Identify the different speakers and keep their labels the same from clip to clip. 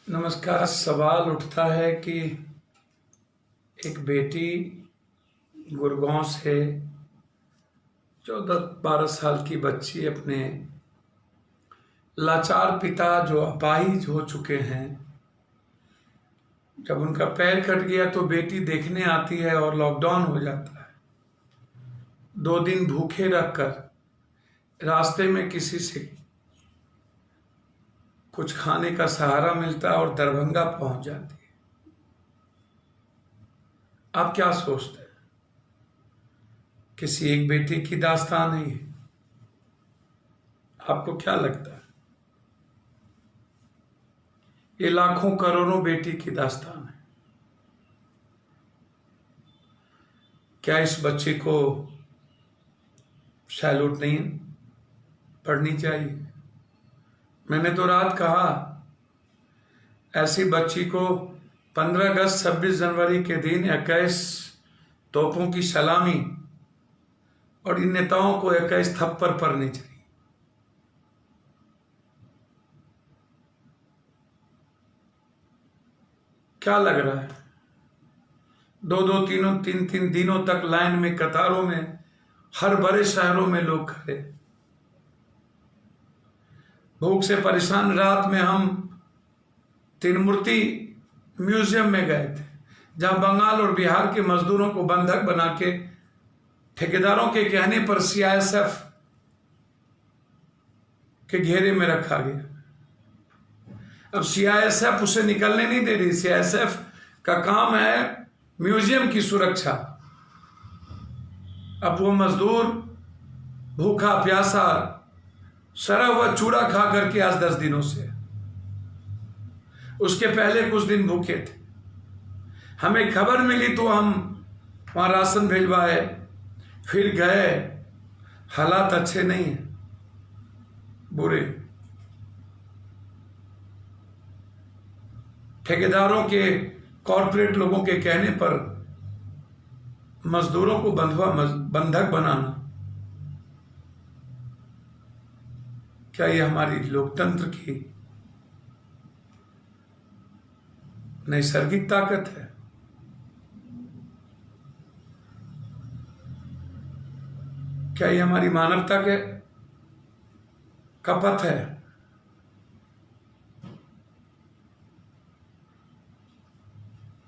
Speaker 1: नमस्कार। सवाल उठता है कि एक बेटी गुड़गांव से 14-12 साल की बच्ची अपने लाचार पिता जो अपाहिज हो चुके हैं, जब उनका पैर कट गया तो बेटी देखने आती है और लॉकडाउन हो जाता है। 2 दिन भूखे रखकर रास्ते में किसी से कुछ खाने का सहारा मिलता है और दरभंगा पहुंच जाती है। आप क्या सोचते हैं? किसी एक बेटी की दास्तान है ये? आपको क्या लगता है? ये लाखों करोड़ों बेटी की दास्तान है। क्या इस बच्चे को सैल्यूट नहीं पढ़नी चाहिए? मैंने तो रात कहा, ऐसी बच्ची को 15 अगस्त 26 जनवरी के दिन 21 तोपों की सलामी और इन नेताओं को 21 थप्पड़ पड़ने चाहिए। क्या लग रहा है? 2-2, 3-3 दिनों तक लाइन में, कतारों में, हर बड़े शहरों में लोग खड़े, भूख से परेशान। रात में हम तीनमूर्ति म्यूजियम में गए थे, जहां बंगाल और बिहार के मजदूरों को बंधक बना के ठेकेदारों के कहने पर सीआईएसएफ के घेरे में रखा गया। अब सीआईएसएफ उसे निकलने नहीं दे रही। सीआईएसएफ का काम है म्यूजियम की सुरक्षा। अब वो मजदूर भूखा प्यासा सड़ा हुआ चूड़ा खा करके आज 10 दिनों से, उसके पहले कुछ दिन भूखे थे। हमें खबर मिली तो हम वहां राशन भिजवाए, फिर गए। हालात अच्छे नहीं है, बुरे। ठेकेदारों के, कॉरपोरेट लोगों के कहने पर मजदूरों को बंधक बनाना, क्या ये हमारी लोकतंत्र की नैसर्गिक ताकत है? क्या ये हमारी मानवता के का पथ है?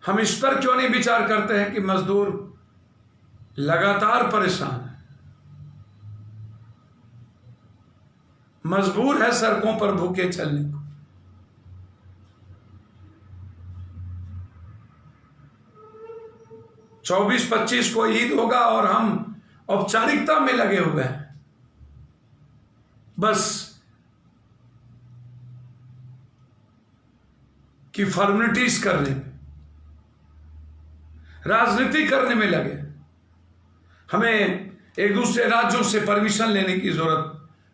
Speaker 1: हम इस पर क्यों नहीं विचार करते हैं कि मजदूर लगातार परेशान है, मजबूर है सड़कों पर भूखे चलने को। चौबीस 25 को ईद होगा और हम औपचारिकता में लगे हुए हैं, बस कि फॉर्मेलिटीज करने में, राजनीति करने में लगे। हमें एक दूसरे राज्यों से परमिशन लेने की जरूरत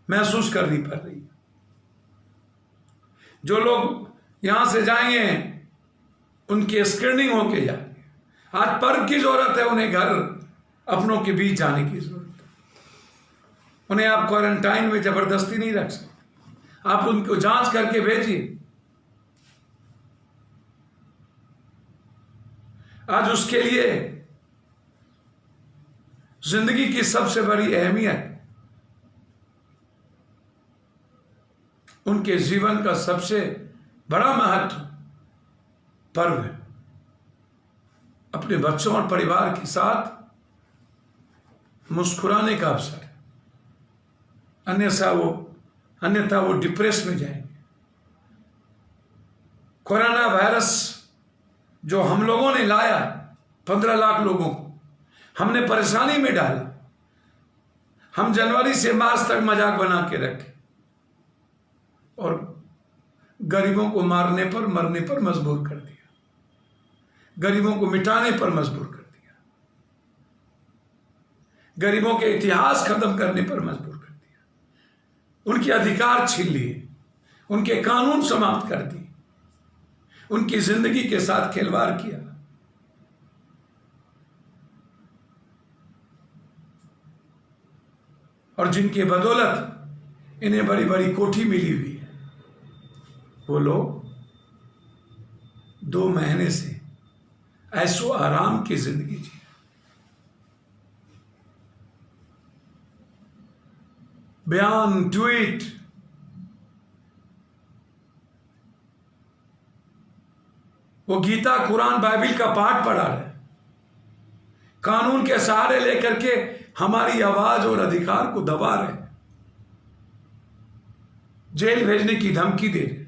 Speaker 1: महसूस करनी पड़ रही है। जो लोग यहां से जाएंगे उनकी स्क्रीनिंग होके जाएंगे। आज पर्व की जरूरत है, उन्हें घर अपनों के बीच जाने की जरूरत है। उन्हें आप क्वारंटाइन में जबरदस्ती नहीं रख सकते, आप उनको जांच करके भेजिए। आज उसके लिए जिंदगी की सबसे बड़ी अहमियत, उनके जीवन का सबसे बड़ा महत्व पर्व है। अपने बच्चों और परिवार के साथ मुस्कुराने का अवसर है, अन्यथा वो डिप्रेस में जाएंगे। कोरोना वायरस जो हम लोगों ने लाया, 15 लाख लोगों को हमने परेशानी में डाला। हम जनवरी से मार्च तक मजाक बना के रखे और गरीबों को मारने पर, मरने पर मजबूर कर दिया, गरीबों को मिटाने पर मजबूर कर दिया, गरीबों के इतिहास खत्म करने पर मजबूर कर दिया, उनके अधिकार छीन लिए, उनके कानून समाप्त कर दिए, उनकी जिंदगी के साथ खिलवाड़ किया। और जिनके बदौलत इन्हें बड़ी बड़ी कोठी मिली हुई है, वो लोग 2 महीने से ऐसो आराम की जिंदगी जी। बयान, ट्वीट, वो गीता, कुरान, बाइबिल का पाठ पढ़ा रहे, कानून के सहारे लेकर के हमारी आवाज और अधिकार को दबा रहे, जेल भेजने की धमकी दे रहे,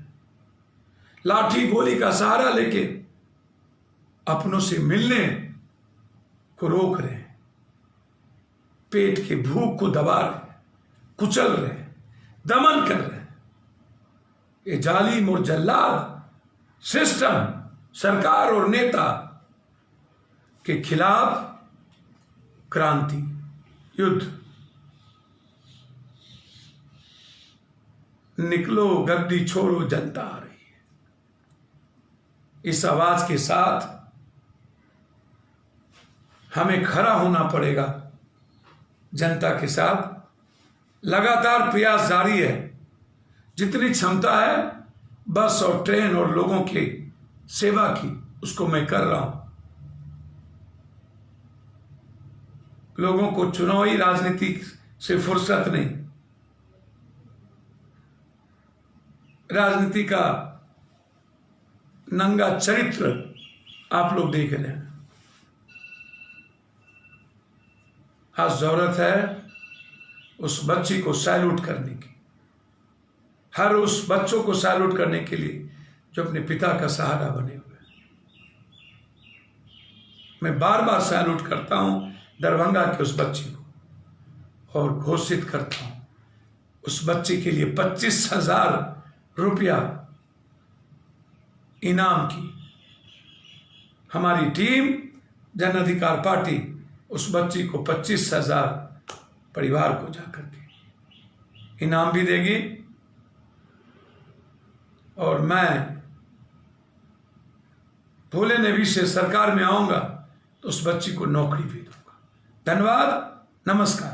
Speaker 1: लाठी गोली का सहारा लेके अपनों से मिलने को रोक रहे, पेट के भूख को दबा रहे, कुचल रहे, दमन कर रहे। ये जालिम और जल्लाद सिस्टम, सरकार और नेता के खिलाफ क्रांति, युद्ध। निकलो गद्दी छोड़ो, जनता आ रही है। इस आवाज के साथ हमें खड़ा होना पड़ेगा, जनता के साथ लगातार प्रयास जारी है। जितनी क्षमता है बस और ट्रेन और लोगों की सेवा की, उसको मैं कर रहा हूं। लोगों को चुनावी राजनीति से फुर्सत नहीं, राजनीति का नंगा चरित्र आप लोग देख रहे हैं। आज जरूरत है उस बच्ची को सैल्यूट करने की, हर उस बच्चों को सैल्यूट करने के लिए जो अपने पिता का सहारा बने हुए। मैं बार बार सैल्यूट करता हूं दरभंगा के उस बच्ची को और घोषित करता हूं उस बच्ची के लिए 25,000 रुपया इनाम की। हमारी टीम जन अधिकार पार्टी उस बच्ची को 25,000 परिवार को जाकर के इनाम भी देगी और मैं भोले नबी से सरकार में आऊंगा तो उस बच्ची को नौकरी भी दूंगा। धन्यवाद, नमस्कार।